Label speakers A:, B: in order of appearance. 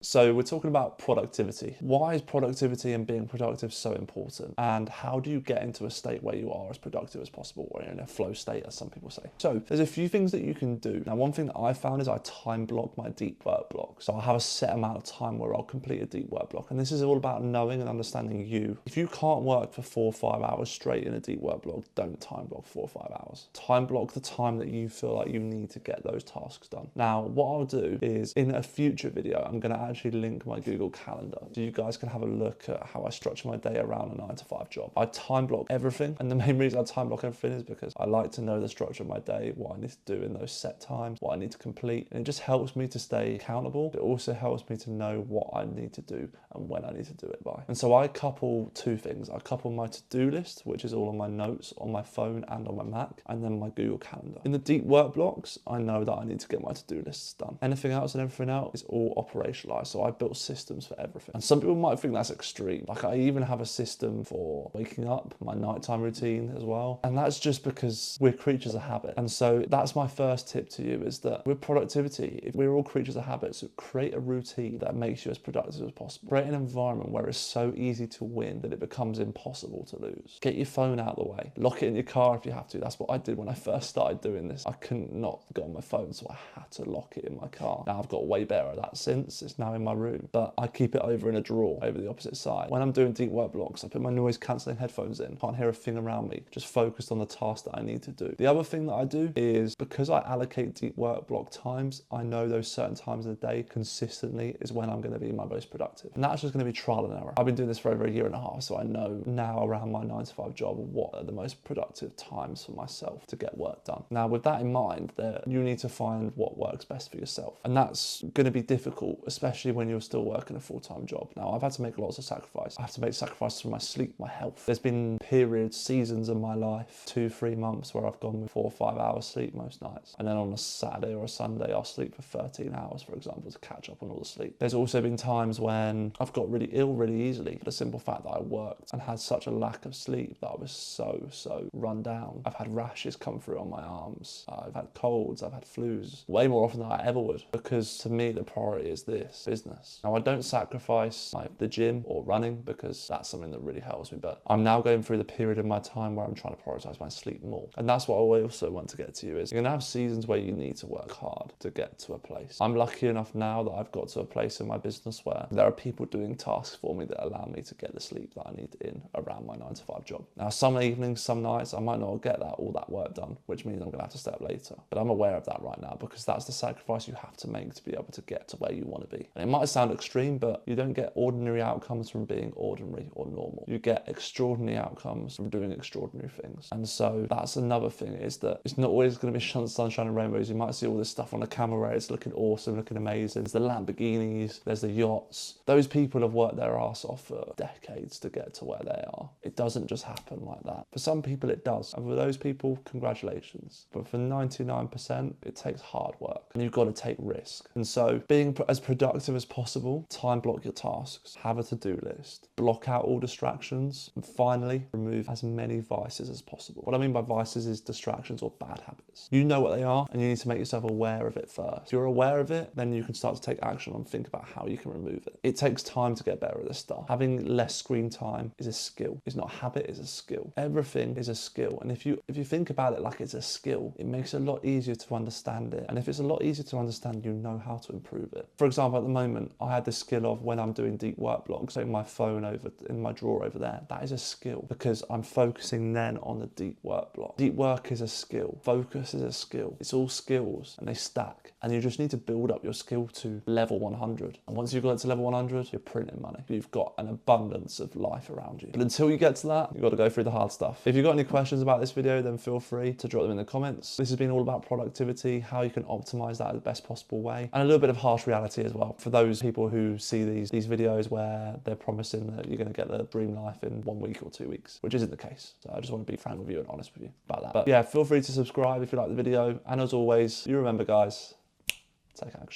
A: So we're talking about productivity. Why is productivity and being productive so important? And how do you get into a state where you are as productive as possible, or in a flow state, as some people say? So there's a few things that you can do. Now, one thing that I found is I time block my deep work block. So I have a set amount of time where I'll complete a deep work block. And this is all about knowing and understanding you. If you can't work for 4 or 5 hours straight in a deep work block, don't time block 4 or 5 hours. Time block the time that you feel like you need to get those tasks done. Now, what I'll do is in a future video, I'm going to actually link my Google Calendar so you guys can have a look at how I structure my day around a 9-to-5 job. I time block everything, and the main reason I time block everything is because I like to know the structure of my day, what I need to do in those set times, what I need to complete, and it just helps me to stay accountable. It also helps me to know what I need to do and when I need to do it by. And so I couple two things. I couple my to-do list, which is all on my notes on my phone and on my Mac, and then my Google Calendar. In the deep work blocks, I know that I need to get my to-do lists done. Anything else and everything else is all operationalized. So I built systems for everything. And some people might think that's extreme. Like, I even have a system for waking up, my nighttime routine as well. And that's just because we're creatures of habit. And so that's my first tip to you, is that with productivity, if we're all creatures of habit, so create a routine that makes you as productive as possible. Create an environment where it's so easy to win that it becomes impossible to lose. Get your phone out of the way. Lock it in your car if you have to. That's what I did when I first started doing this. I couldn't not go on my phone, so I had to lock it in my car. Now I've got way better at that since. It's now in my room. But I keep it over in a drawer over the opposite side. When I'm doing deep work blocks, I put my noise cancelling headphones in. Can't hear a thing around me. Just focused on the task that I need to do. The other thing that I do is, because I allocate deep work block times, I know those certain times of the day consistently is when I'm going to be my most productive. And that's just going to be trial and error. I've been doing this for over a year and a half, so I know now around my 9-to-5 job what are the most productive times for myself to get work done. Now, with that in mind, that you need to find what works best for yourself. And that's going to be difficult, especially when you're still working a full-time job. Now, I've had to make lots of sacrifices. I have to make sacrifices for my sleep, my health. There's been periods, seasons in my life, 2-3 months, where I've gone with 4 or 5 hours sleep most nights. And then on a Saturday or a Sunday, I'll sleep for 13 hours, for example, to catch up on all the sleep. There's also been times when I've got really ill really easily for the simple fact that I worked and had such a lack of sleep that I was so run down. I've had rashes come through on my arms. I've had colds, I've had flus, way more often than I ever would, because to me, the priority is this business. Now, I don't sacrifice like the gym or running, because that's something that really helps me, but I'm now going through the period of my time where I'm trying to prioritize my sleep more. And that's what I also want to get to you, is you're gonna have seasons where you need to work hard to get to a place. I'm lucky enough now that I've got to a place in my business where there are people doing tasks for me that allow me to get the sleep that I need in around my 9-to-5 job. Now, some evenings, some nights, I might not get all that work done, which means I'm gonna have to stay up later. But I'm aware of that right now, because that's the sacrifice you have to make to be able to get to where you want to be. And it might sound extreme, but you don't get ordinary outcomes from being ordinary or normal. You get extraordinary outcomes from doing extraordinary things. And so that's another thing, is that it's not always going to be sunshine and rainbows. You might see all this stuff on the camera where it's looking awesome, looking amazing. There's the Lamborghinis, there's the yachts. Those people have worked their ass off for decades to get to where they are. It doesn't just happen like that. For some people it does. And for those people, congratulations. But for 99%, it takes hard work, and you've got to take risk. And so being as productive as possible, time block your tasks, have a to-do list, block out all distractions, and finally, remove as many vices as possible. What I mean by vices is distractions or bad habits. You know what they are, and you need to make yourself aware of it first. If you're aware of it, then you can start to take action and think about how you can remove it. It takes time to get better at this stuff. Having less screen time is a skill. It's not a habit, it's a skill. Everything is a skill. And if you think about it like it's a skill, it makes it a lot easier to understand it. And if it's a lot easier to understand, you know how to improve it. For example, at the moment, I had the skill of, when I'm doing deep work blocks, putting my phone over in my drawer over there. That is a skill, because I'm focusing then on the deep work block. Deep work is a skill. Focus is a skill. It's all skills, and they stack. And you just need to build up your skill to level 100. And once you've got it to level 100, you're printing money. You've got an abundance of life around you. But until you get to that, you've got to go through the hard stuff. If you've got any questions about this video, then feel free to drop them in the comments. This has been all about productivity, how you can optimize that in the best possible way, and a little bit of harsh reality as well. For those people who see these videos where they're promising that you're going to get the dream life in 1 week or 2 weeks, which isn't the case. So I just want to be frank with you and honest with you about that. But yeah, feel free to subscribe if you like the video. And as always, you remember, guys, take action.